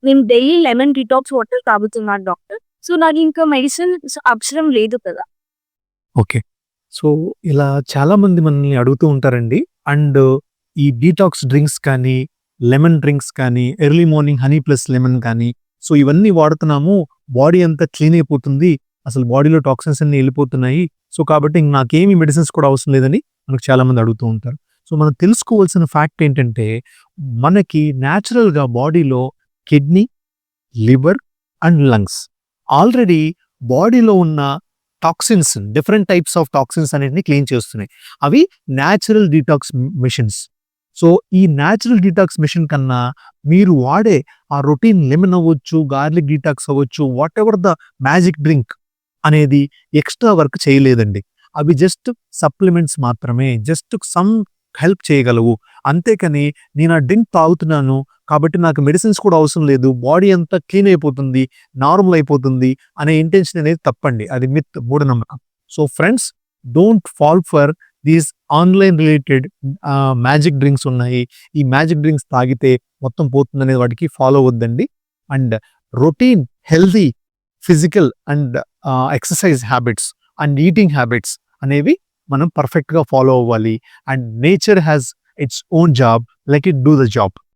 నేను daily lemon detox water తాగుతున్నాను doctor. So, నాకింకా మెడిసిన్స్ అవసరం లేదు కదా! ఓకే. సో, ఇలా చాలామంది మనల్ని అడుగుతూ ఉంటారండి. అండ్ ఈ డీటాక్స్ డ్రింక్స్ కానీ, లెమన్ డ్రింక్స్ కానీ, early morning honey plus lemon కానీ, సో, ఇవన్నీ వాడుతున్నాము. బాడీ అంతా క్లీన్ అయిపోతుంది. అసలు బాడీలో టాక్సిన్స్ అన్నీ ఎళ్ళిపోతున్నాయి. సో, కాబట్టి ఇంక నాకేమి మెడిసిన్స్ కూడా అవసరం లేదని మనకు చాలామంది అడుగుతూ ఉంటారు. సో, మనం తెలుసుకోవాల్సిన ఫ్యాక్ట్ ఏంటంటే, మనకి న్యాచురల్‌గా బాడీలో kidney, liver and lungs already బాడీలో ఉన్న toxins, different types of toxins అన్నిటిని క్లీన్ చేస్తున్నాయి. అవి న్యాచురల్ డీటాక్స్ మెషిన్స్. సో, ఈ న్యాచురల్ డీటాక్స్ మెషిన్ కన్నా మీరు వాడే ఆ రొటీన్ లెమన్ అవ్వచ్చు, గార్లిక్ డీటాక్స్ అవ్వచ్చు, వాటెవర్ ద మ్యాజిక్ డ్రింక్ అనేది ఎక్స్‌ట్రా వర్క్ చేయలేదండి. అవి జస్ట్ సప్లిమెంట్స్ మాత్రమే. జస్ట్ సమ్ హెల్ప్ చేయగలవు. అంతేకాని నేను ఆ డ్రింక్ తాగుతున్నాను కాబట్టి నాకు మెడిసిన్స్ కూడా అవసరం లేదు. బాడీ అంతా క్లీన్ అయిపోతుంది, నార్మల్ అయిపోతుంది అనే ఇంటెన్షన్ అనేది తప్పండి. అది మిత్, మూఢనమ్మకం. So, friends, don't fall for these online related magic drinks ఉన్నాయి. ఈ మ్యాజిక్ డ్రింక్స్ తాగితే మొత్తం పోతుందనే వాటికి ఫాలో అవ్వద్దండి. And routine healthy physical and exercise habits and eating habits అనేవి మనం పర్ఫెక్ట్‌గా ఫాలో అవ్వాలి. And nature has its own job. Let it do the job.